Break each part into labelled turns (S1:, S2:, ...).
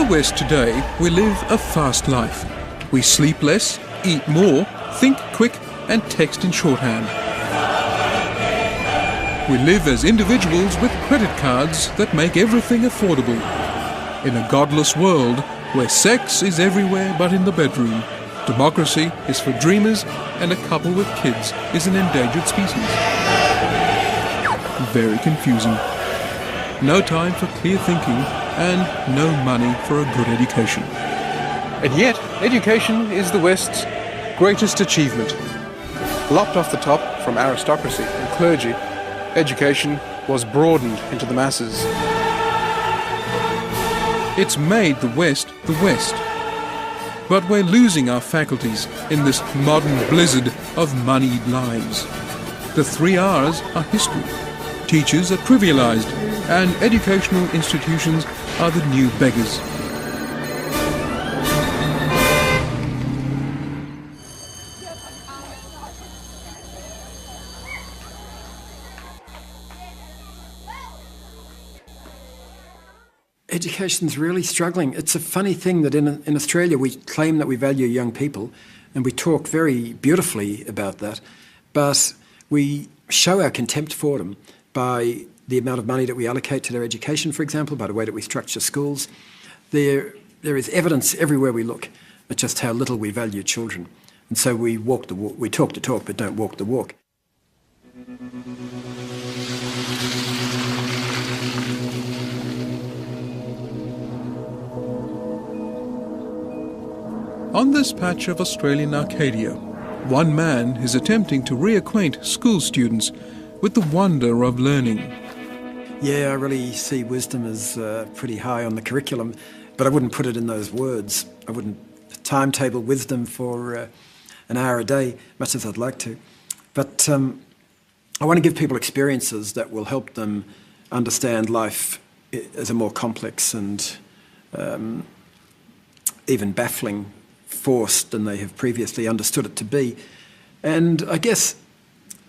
S1: the West today, we live a fast life. We sleep less, eat more, think quick, and text in shorthand. We live as individuals with credit cards that make everything affordable. In a godless world where sex is everywhere but in the bedroom, democracy is for dreamers, and a couple with kids is an endangered species. Very confusing. No time for clear thinking and no money for a good education. And yet, education is the West's greatest achievement. Lopped off the top from aristocracy and clergy, education was broadened into the masses. It's made the West the West. But we're losing our faculties in this modern blizzard of moneyed lives. The 3 R's are history. Teachers are trivialized, and educational institutions are the new beggars.
S2: Education's really struggling. It's a funny thing that in Australia we claim that we value young people, and we talk very beautifully about that, but we show our contempt for them by the amount of money that we allocate to their education, for example, by the way that we structure schools. There is evidence everywhere we look at just how little we value children. And so we talk the talk, but don't walk the walk.
S1: On this patch of Australian Arcadia, one man is attempting to reacquaint school students with the wonder of learning.
S2: Yeah, I really see wisdom as pretty high on the curriculum, but I wouldn't put it in those words. I wouldn't timetable wisdom for an hour a day, much as I'd like to. But I want to give people experiences that will help them understand life as a more complex and even baffling force than they have previously understood it to be. And I guess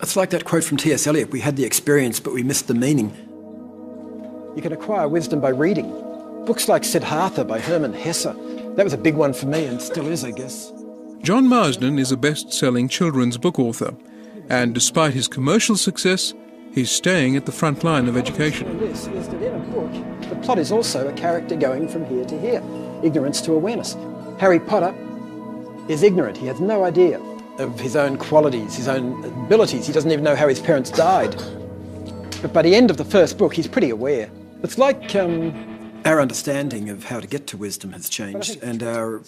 S2: it's like that quote from T.S. Eliot, we had the experience but we missed the meaning. You can acquire wisdom by reading. Books like Siddhartha by Hermann Hesse, that was a big one for me and still is, I guess.
S1: John Marsden is a best-selling children's book author, and despite his commercial success, he's staying at the front line of education.
S2: This is that in a book, the plot is also a character going from here to here, ignorance to awareness. Harry Potter is ignorant. He has no idea of his own qualities, his own abilities. He doesn't even know how his parents died. But by the end of the first book, he's pretty aware. It's like our understanding of how to get to wisdom has changed, and our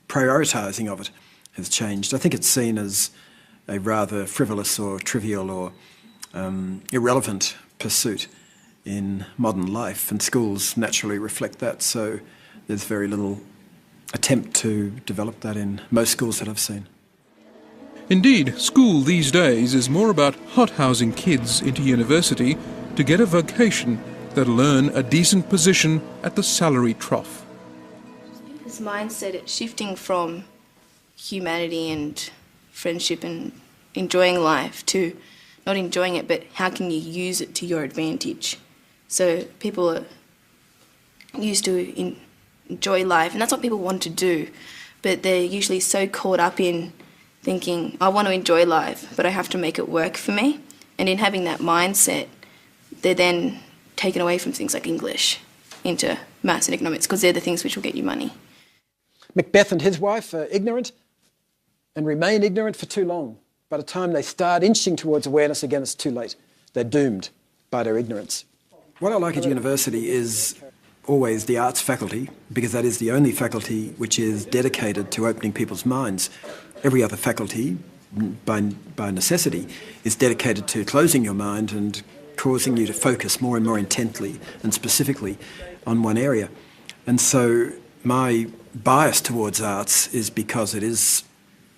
S2: prioritising of it has changed. I think it's seen as a rather frivolous or trivial or irrelevant pursuit in modern life, and schools naturally reflect that, so there's very little attempt to develop that in most schools that I've seen.
S1: Indeed, school these days is more about hothousing kids into university to get a vocation that'll earn a decent position at the salary trough.
S3: His mindset is shifting from humanity and friendship and enjoying life to not enjoying it, but how can you use it to your advantage? So people are used to enjoy life, and that's what people want to do, but they're usually so caught up in thinking, I want to enjoy life, but I have to make it work for me. And in having that mindset, they're then taken away from things like English into maths and economics, because they're the things which will get you money.
S2: Macbeth and his wife are ignorant and remain ignorant for too long. By the time they start inching towards awareness again, it's too late. They're doomed by their ignorance. What I like at university is always the arts faculty, because that is the only faculty which is dedicated to opening people's minds. Every other faculty, by necessity, is dedicated to closing your mind and causing you to focus more and more intently and specifically on one area. And so my bias towards arts is because it is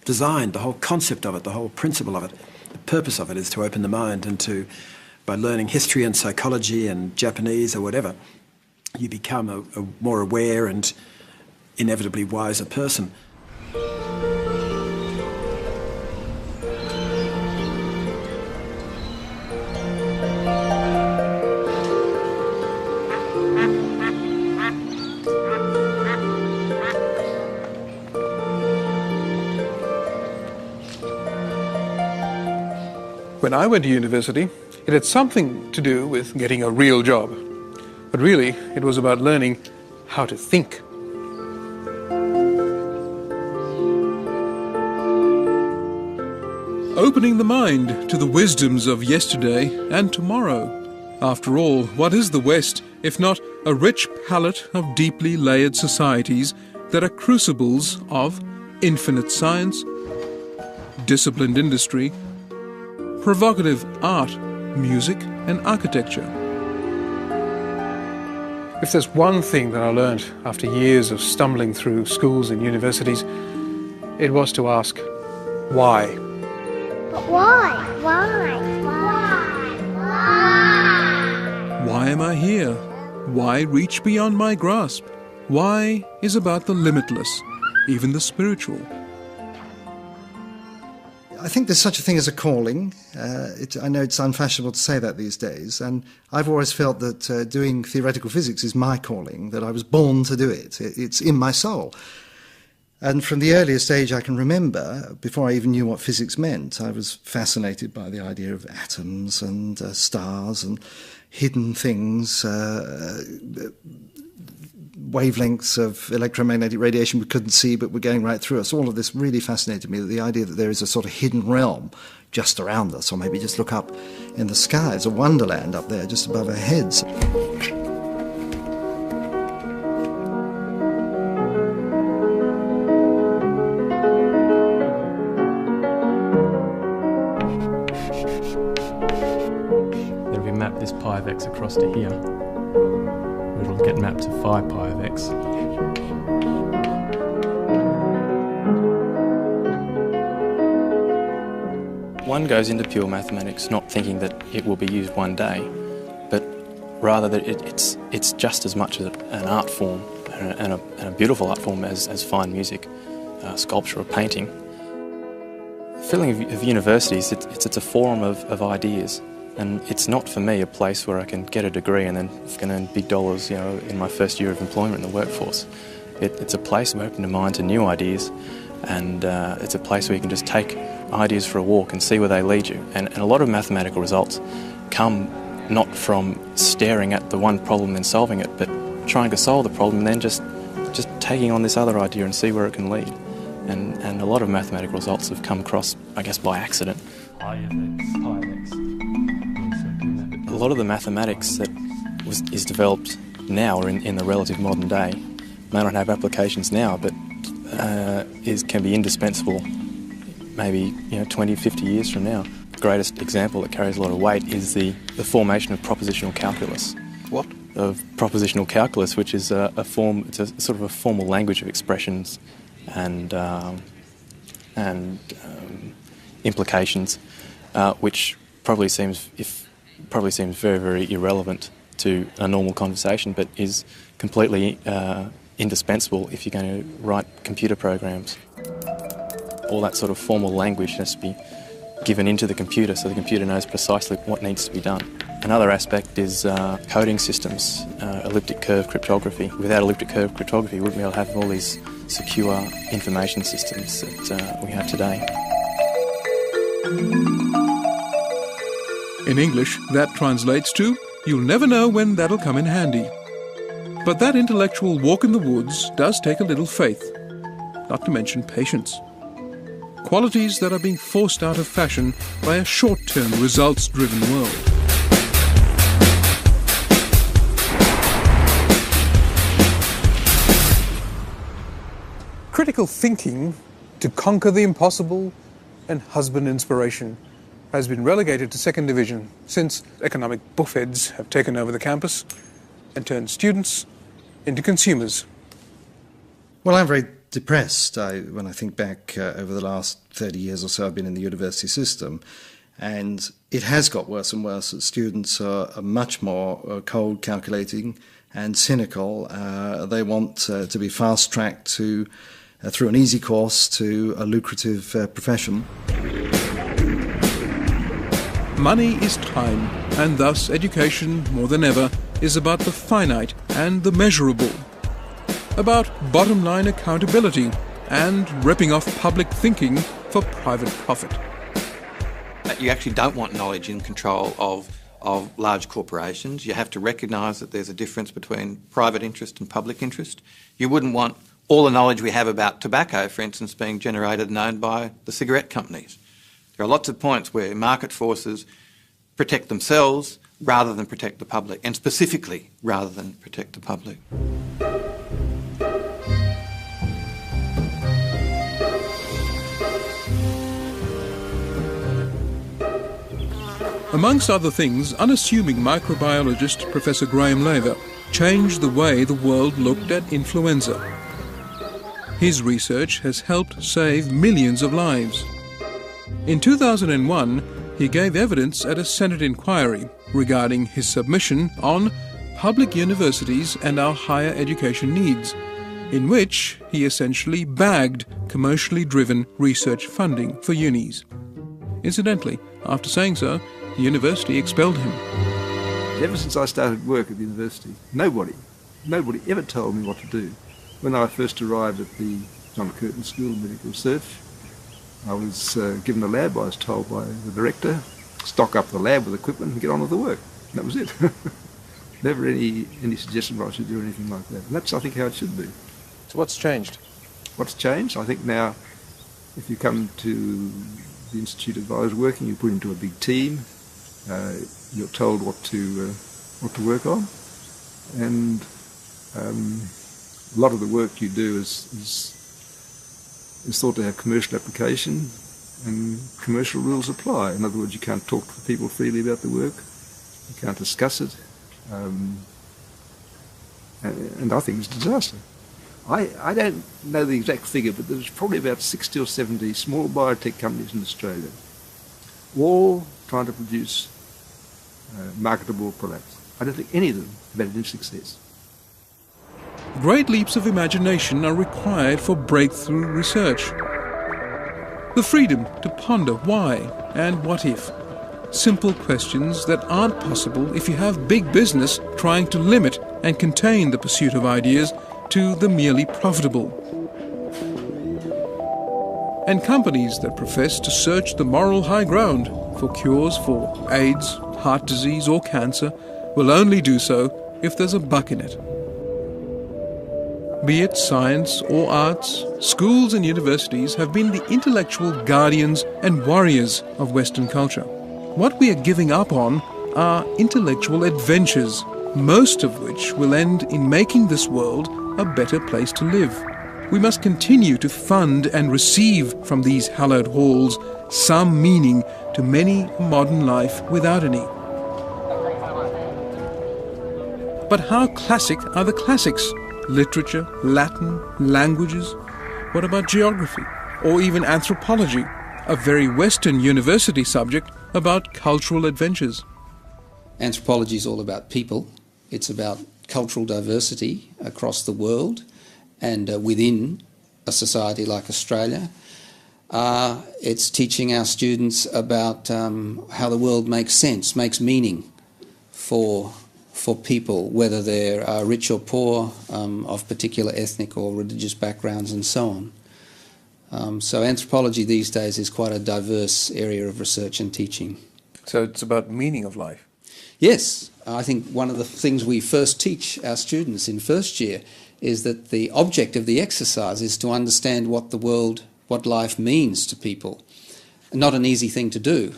S2: designed, the whole concept of it, the whole principle of it, the purpose of it is to open the mind, and to, by learning history and psychology and Japanese or whatever, you become a more aware and inevitably wiser person.
S1: When I went to university, it had something to do with getting a real job. But really, it was about learning how to think. Opening the mind to the wisdoms of yesterday and tomorrow. After all, what is the West if not a rich palette of deeply layered societies that are crucibles of infinite science, disciplined industry, provocative art, music and architecture? If there's one thing that I learned after years of stumbling through schools and universities, it was to ask, why?
S4: But why? Why?
S1: Why am I here? Why reach beyond my grasp? Why is about the limitless, even the spiritual.
S5: I think there's such a thing as a calling. I know it's unfashionable to say that these days, and I've always felt that doing theoretical physics is my calling, that I was born to do it. It's in my soul. And from the earliest age I can remember, before I even knew what physics meant, I was fascinated by the idea of atoms and stars and hidden things, wavelengths of electromagnetic radiation we couldn't see but were going right through us. All of this really fascinated me, the idea that there is a sort of hidden realm just around us, or maybe just look up in the sky. There's a wonderland up there just above our heads.
S6: Then we map this pi of x across to here. It'll get mapped to phi pi of x. One goes into pure mathematics not thinking that it will be used one day, but rather that it's just as much an art form and a beautiful art form as fine music, sculpture or painting. The feeling of universities, it's a forum of ideas. And it's not, for me, a place where I can get a degree and then can earn big dollars, in my first year of employment in the workforce. It's a place where I open your mind to new ideas, and it's a place where you can just take ideas for a walk and see where they lead you. And a lot of mathematical results come not from staring at the one problem and solving it, but trying to solve the problem and then just taking on this other idea and see where it can lead. And a lot of mathematical results have come across, I guess, by accident. Pi of x. A lot of the mathematics that is developed now or in the relative modern day may not have applications now, but can be indispensable maybe 20, 50 years from now. The greatest example that carries a lot of weight is the formation of propositional calculus.
S1: What?
S6: Of propositional calculus, which is a form, it's a sort of a formal language of expressions and implications, which probably seems very, very irrelevant to a normal conversation, but is completely indispensable if you're going to write computer programs. All that sort of formal language has to be given into the computer so the computer knows precisely what needs to be done. Another aspect is coding systems, elliptic curve cryptography. Without elliptic curve cryptography, we wouldn't be able to have all these secure information systems that we have today.
S1: In English, that translates to, you'll never know when that'll come in handy. But that intellectual walk in the woods does take a little faith, not to mention patience. Qualities that are being forced out of fashion by a short-term, results-driven world. Critical thinking to conquer the impossible and husband inspiration has been relegated to second division since economic buffheads have taken over the campus and turned students into consumers.
S5: Well, I'm very depressed when I think back over the last 30 years or so I've been in the university system, and it has got worse and worse. Students are much more cold, calculating and cynical. They want to be fast-tracked through an easy course to a lucrative profession.
S1: Money is time, and thus education, more than ever, is about the finite and the measurable. About bottom-line accountability and ripping off public thinking for private profit.
S7: you actually don't want knowledge in control of large corporations. You have to recognise that there's a difference between private interest and public interest. You wouldn't want all the knowledge we have about tobacco, for instance, being generated and owned by the cigarette companies. There are lots of points where market forces protect themselves rather than protect the public, and specifically rather than protect the public.
S1: Amongst other things, unassuming microbiologist Professor Graham Laver changed the way the world looked at influenza. His research has helped save millions of lives. In 2001, he gave evidence at a Senate inquiry regarding his submission on public universities and our higher education needs, in which he essentially bagged commercially driven research funding for unis. Incidentally, after saying so, the university expelled him.
S8: Ever since I started work at the university, nobody ever told me what to do. When I first arrived at the John Curtin School of Medical Research, I was given a lab. I was told by the director, stock up the lab with equipment and get on with the work. And that was it. Never any suggestion that I should do anything like that. And that's, I think, how it should be.
S1: So what's changed?
S8: What's changed? I think now, if you come to the institute of I was working, you're put into a big team. You're told what to work on, and a lot of the work you do is thought to have commercial application, and commercial rules apply. In other words, you can't talk to people freely about the work, you can't discuss it, and I think it's a disaster. I don't know the exact figure, but there's probably about 60 or 70 small biotech companies in Australia, all trying to produce marketable products. I don't think any of them have had any success.
S1: Great leaps of imagination are required for breakthrough research. The freedom to ponder why and what if. Simple questions that aren't possible if you have big business trying to limit and contain the pursuit of ideas to the merely profitable. And companies that profess to search the moral high ground for cures for AIDS, heart disease or cancer will only do so if there's a buck in it. Be it science or arts, schools and universities have been the intellectual guardians and warriors of Western culture. What we are giving up on are intellectual adventures, most of which will end in making this world a better place to live. We must continue to fund and receive from these hallowed halls some meaning to many a modern life without any. But how classic are the classics? Literature, Latin, languages? What about geography? Or even anthropology, a very Western university subject about cultural adventures?
S9: Anthropology is all about people. It's about cultural diversity across the world and within a society like Australia. It's teaching our students about how the world makes sense, makes meaning for people, whether they're rich or poor, of particular ethnic or religious backgrounds and so on. So anthropology these days is quite a diverse area of research and teaching.
S1: So it's about meaning of life?
S9: Yes. I think one of the things we first teach our students in first year is that the object of the exercise is to understand what the world, what life means to people. Not an easy thing to do,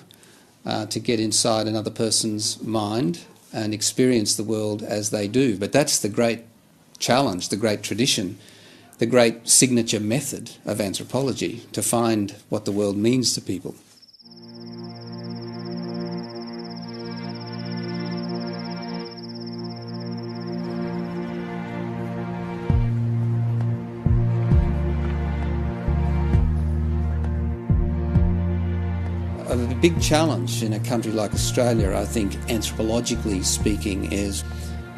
S9: to get inside another person's mind and experience the world as they do. But that's the great challenge, the great tradition, the great signature method of anthropology, to find what the world means to people. The big challenge in a country like Australia, I think, anthropologically speaking, is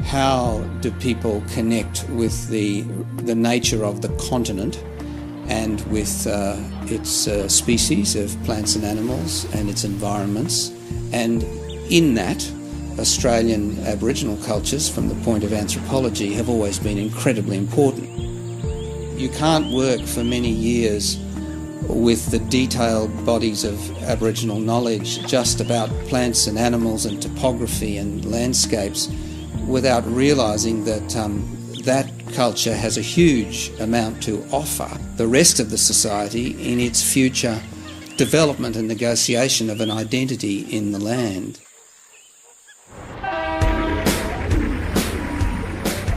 S9: how do people connect with the nature of the continent and with its species of plants and animals and its environments. And in that, Australian Aboriginal cultures, from the point of anthropology, have always been incredibly important. You can't work for many years with the detailed bodies of Aboriginal knowledge just about plants and animals and topography and landscapes without realising that that culture has a huge amount to offer the rest of the society in its future development and negotiation of an identity in the land.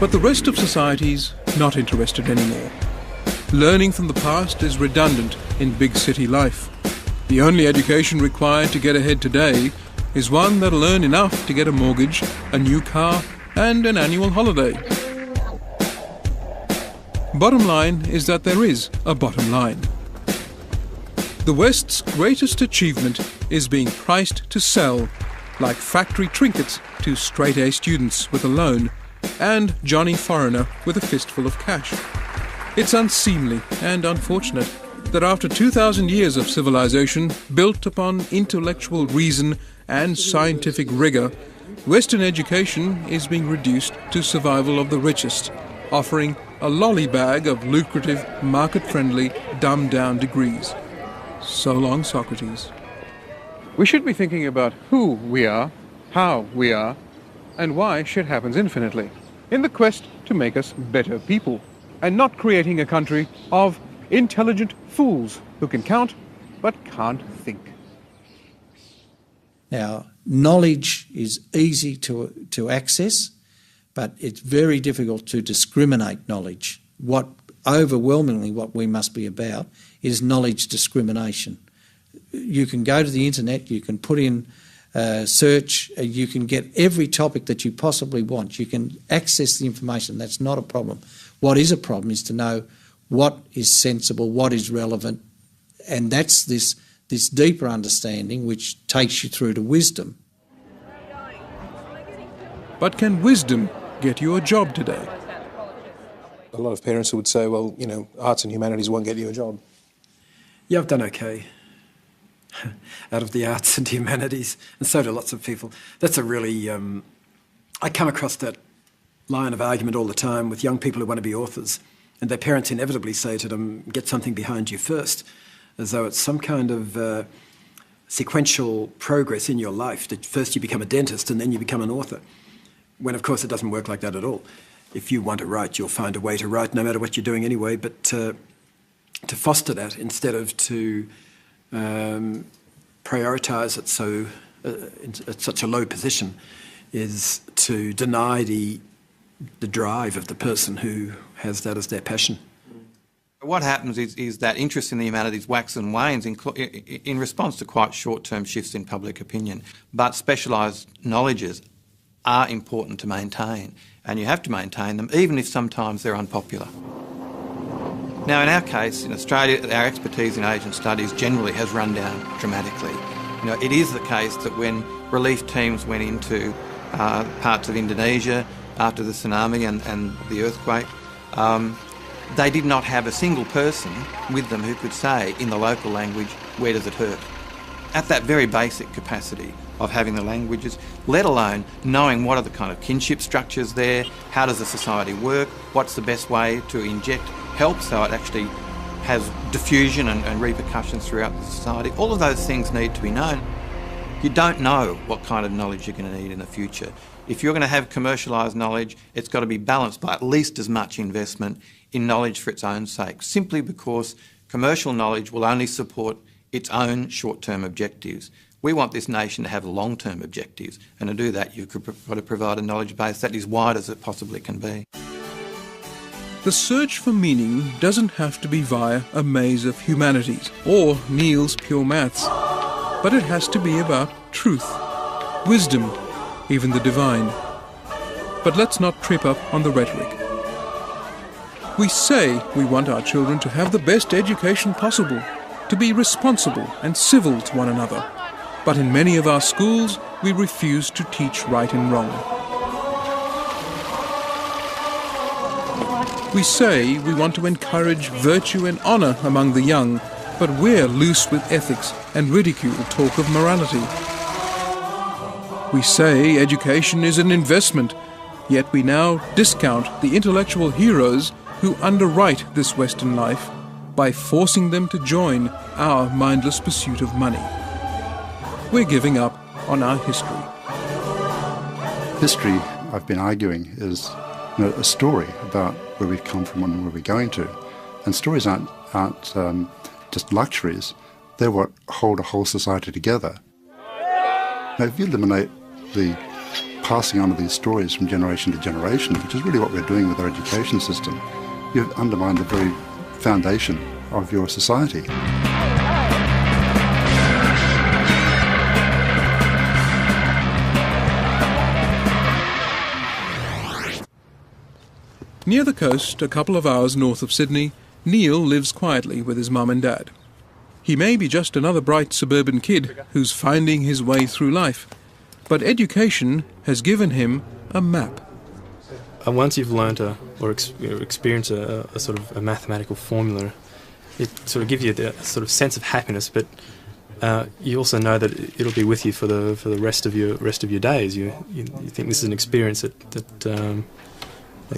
S1: But the rest of society's not interested anymore. Learning from the past is redundant in big city life. The only education required to get ahead today is one that'll earn enough to get a mortgage, a new car, and an annual holiday. Bottom line is that there is a bottom line. The West's greatest achievement is being priced to sell, like factory trinkets to straight-A students with a loan and Johnny Foreigner with a fistful of cash. It's unseemly and unfortunate that after 2,000 years of civilization built upon intellectual reason and scientific rigour, Western education is being reduced to survival of the richest, offering a lolly bag of lucrative, market-friendly, dumbed-down degrees. So long, Socrates. We should be thinking about who we are, how we are, and why shit happens infinitely, in the quest to make us better people, and not creating a country of intelligent fools who can count but can't think.
S10: Now, knowledge is easy to access, but it's very difficult to discriminate knowledge. Overwhelmingly what we must be about is knowledge discrimination. You can go to the internet, you can put in search, you can get every topic that you possibly want. You can access the information, that's not a problem. What is a problem is to know what is sensible, what is relevant, and that's this deeper understanding which takes you through to wisdom.
S1: But can wisdom get you a job today?
S11: A lot of parents would say, well, you know, arts and humanities won't get you a job.
S2: Yeah, I've done okay out of the arts and humanities, and so do lots of people. That's a really... I come across that line of argument all the time with young people who want to be authors, and their parents inevitably say to them, get something behind you first, as though it's some kind of sequential progress in your life, that first you become a dentist and then you become an author, when of course it doesn't work like that at all. If you want to write, you'll find a way to write no matter what you're doing anyway, but to foster that instead of to prioritise it at such a low position is to deny the drive of the person who has that as their passion.
S7: What happens is that interest in the humanities waxes and wanes in response to quite short-term shifts in public opinion. But specialised knowledges are important to maintain, and you have to maintain them even if sometimes they're unpopular. Now, in our case, in Australia, our expertise in Asian studies generally has run down dramatically. You know, it is the case that when relief teams went into parts of Indonesia after the tsunami and the earthquake, they did not have a single person with them who could say in the local language, where does it hurt? At that very basic capacity of having the languages, let alone knowing what are the kind of kinship structures there, how does the society work, what's the best way to inject help so it actually has diffusion and repercussions throughout the society. All of those things need to be known. You don't know what kind of knowledge you're going to need in the future. If you're going to have commercialised knowledge, it's got to be balanced by at least as much investment in knowledge for its own sake, simply because commercial knowledge will only support its own short-term objectives. We want this nation to have long-term objectives, and to do that you've got to provide a knowledge base that is wide as it possibly can be.
S1: The search for meaning doesn't have to be via a maze of humanities or Neil's pure maths, but it has to be about truth, wisdom, even the divine. But let's not trip up on the rhetoric. We say we want our children to have the best education possible, to be responsible and civil to one another. But in many of our schools, we refuse to teach right and wrong. We say we want to encourage virtue and honour among the young, but we're loose with ethics and ridicule talk of morality. We say education is an investment, yet we now discount the intellectual heroes who underwrite this Western life by forcing them to join our mindless pursuit of money. We're giving up on our history.
S12: History, I've been arguing, is a story about where we've come from and where we're going to. And stories aren't just luxuries, they're what hold a whole society together. Now, if you eliminate the passing on of these stories from generation to generation, which is really what we're doing with our education system, you've undermined the very foundation of your society.
S1: Near the coast, a couple of hours north of Sydney, Neil lives quietly with his mum and dad. He may be just another bright suburban kid who's finding his way through life, but education has given him a map.
S6: Once you've learnt or experienced a sort of a mathematical formula, it sort of gives you a sort of sense of happiness, but you also know that it'll be with you for the rest of your days. You think this is an experience that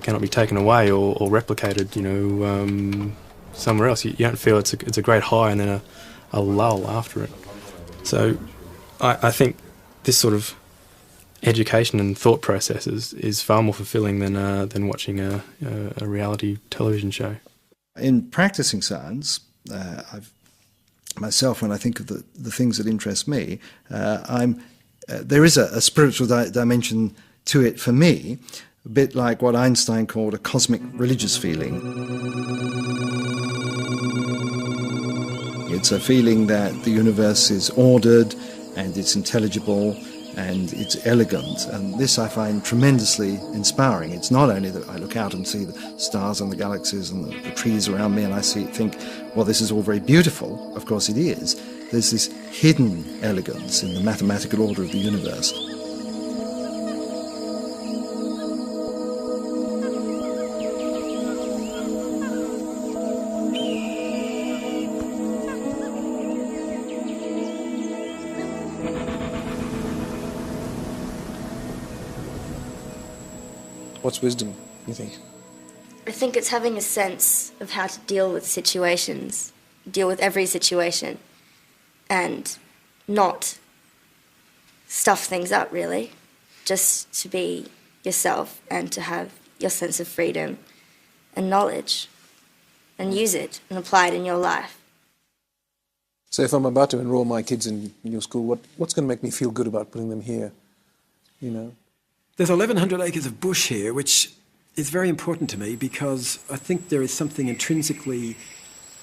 S6: cannot be taken away or replicated, somewhere else. You don't feel it's a great high and then a lull after it. So I think this sort of education and thought process is far more fulfilling than watching a reality television show.
S5: In practicing science, myself, when I think of the things that interest me, there is a spiritual dimension to it for me, a bit like what Einstein called a cosmic religious feeling. It's a feeling that the universe is ordered and it's intelligible and it's elegant, and this I find tremendously inspiring. It's not only that I look out and see the stars and the galaxies and the trees around me and I think, well, this is all very beautiful. Of course it is. There's this hidden elegance in the mathematical order of the universe.
S11: What's wisdom, you think?
S13: I think it's having a sense of how to deal with situations, deal with every situation, and not stuff things up, really. Just to be yourself and to have your sense of freedom and knowledge and use it and apply it in your life.
S11: So if I'm about to enroll my kids in your school, what's going to make me feel good about putting them here,
S2: There's 1,100 acres of bush here, which is very important to me because I think there is something intrinsically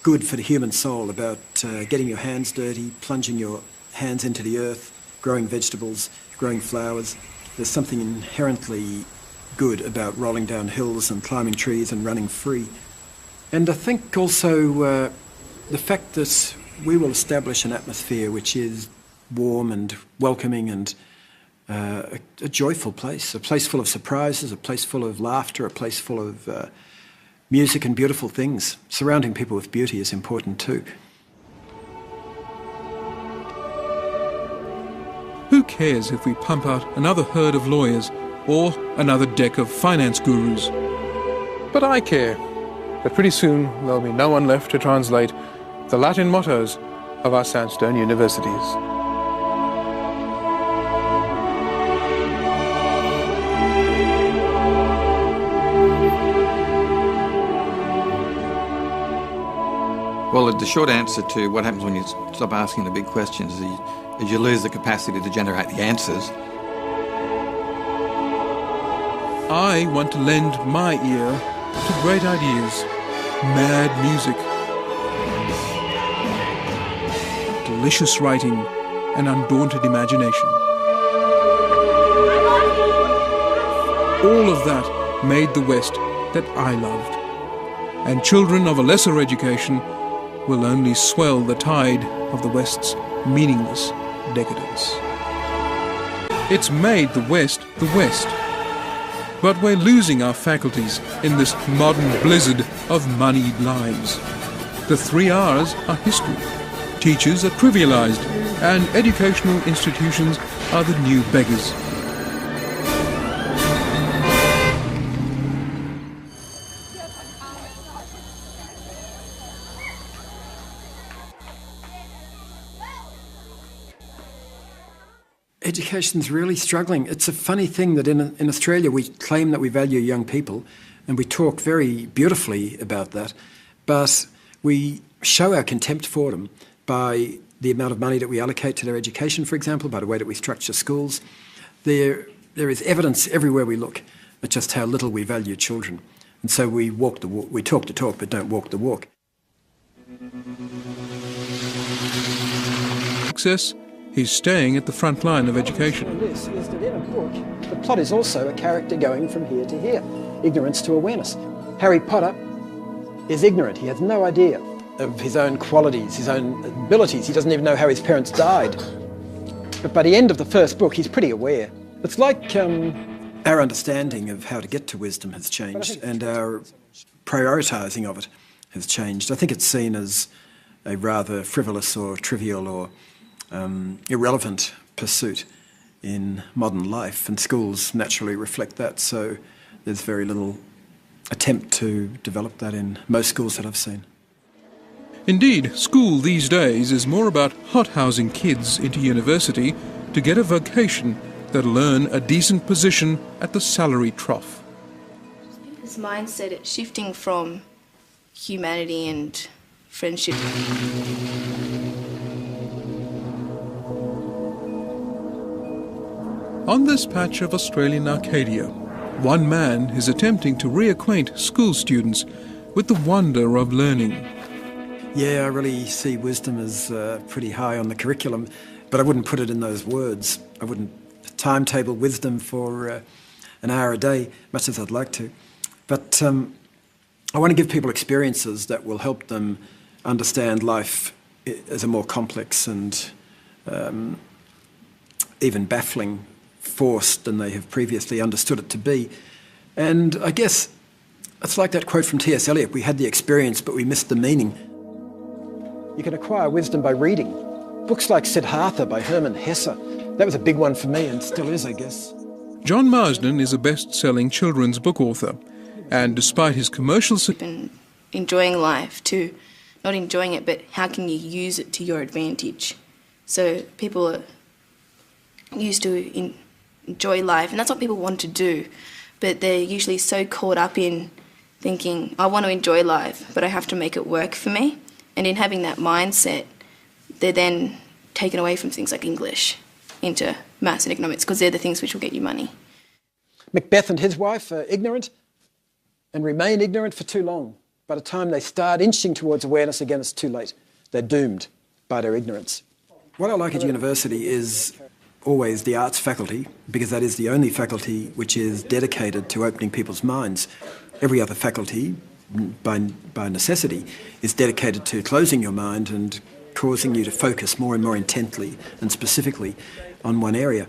S2: good for the human soul about getting your hands dirty, plunging your hands into the earth, growing vegetables, growing flowers. There's something inherently good about rolling down hills and climbing trees and running free. And I think also the fact that we will establish an atmosphere which is warm and welcoming and a joyful place, a place full of surprises, a place full of laughter, a place full of music and beautiful things. Surrounding people with beauty is important too.
S1: Who cares if we pump out another herd of lawyers or another deck of finance gurus?
S11: But I care that pretty soon there'll be no one left to translate the Latin mottos of our sandstone universities.
S7: Well, the short answer to what happens when you stop asking the big questions is you lose the capacity to generate the answers.
S1: I want to lend my ear to great ideas, mad music, delicious writing, and undaunted imagination. All of that made the West that I loved, and children of a lesser education will only swell the tide of the West's meaningless decadence. It's made the West, but we're losing our faculties in this modern blizzard of moneyed lives. The 3 R's are history, teachers are trivialized, and educational institutions are the new beggars.
S2: education's really struggling. It's a funny thing that in Australia we claim that we value young people, and we talk very beautifully about that, but we show our contempt for them by the amount of money that we allocate to their education, for example, by the way that we structure schools. There is evidence everywhere we look at just how little we value children. And so we talk the talk, but don't walk the walk.
S1: Success, he's staying at the front line of education.
S2: This is that in a book, the plot is also a character going from here to here, ignorance to awareness. Harry Potter is ignorant. He has no idea of his own qualities, his own abilities. He doesn't even know how his parents died. But by the end of the first book, he's pretty aware. It's like our understanding of how to get to wisdom has changed, and our prioritising of it has changed. I think it's seen as a rather frivolous or trivial or irrelevant pursuit in modern life, and schools naturally reflect that, so there's very little attempt to develop that in most schools that I've seen.
S1: Indeed, school these days is more about hothousing kids into university to get a vocation that'll earn a decent position at the salary trough.
S3: His mindset, it's shifting from humanity and friendship.
S1: On this patch of Australian Arcadia, one man is attempting to reacquaint school students with the wonder of learning.
S2: Yeah, I really see wisdom as pretty high on the curriculum, but I wouldn't put it in those words. I wouldn't timetable wisdom for an hour a day, much as I'd like to. But I want to give people experiences that will help them understand life as a more complex and even baffling force than they have previously understood it to be. And I guess it's like that quote from T.S. Eliot, we had the experience but we missed the meaning. You can acquire wisdom by reading. Books like Siddhartha by Hermann Hesse, that was a big one for me and still is, I guess.
S1: John Marsden is a best-selling children's book author, and despite his commercial
S3: Been enjoying life too, not enjoying it, but how can you use it to your advantage? So people are used to enjoy life, and that's what people want to do, but they're usually so caught up in thinking, I want to enjoy life, but I have to make it work for me. And in having that mindset, they're then taken away from things like English into maths and economics, because they're the things which will get you money.
S2: Macbeth and his wife are ignorant and remain ignorant for too long. By the time they start inching towards awareness, again, it's too late. They're doomed by their ignorance. What I like at university is always the arts faculty, because that is the only faculty which is dedicated to opening people's minds. Every other faculty, by necessity, is dedicated to closing your mind and causing you to focus more and more intently and specifically on one area.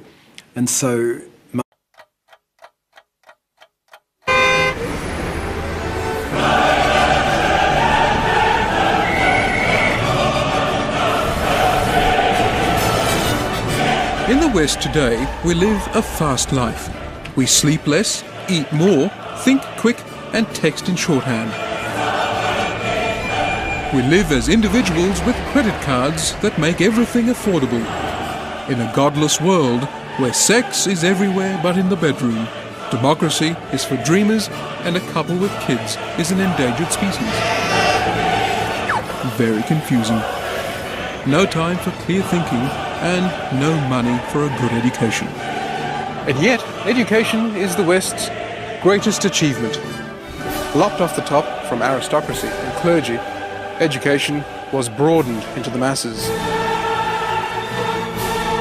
S2: And so
S1: In the West today, we live a fast life. We sleep less, eat more, think quick, and text in shorthand. We live as individuals with credit cards that make everything affordable. In a godless world where sex is everywhere but in the bedroom, democracy is for dreamers, and a couple with kids is an endangered species. Very confusing. No time for clear thinking, and no money for a good education.
S11: And yet, education is the West's greatest achievement. Lopped off the top from aristocracy and clergy, education was broadened into the masses.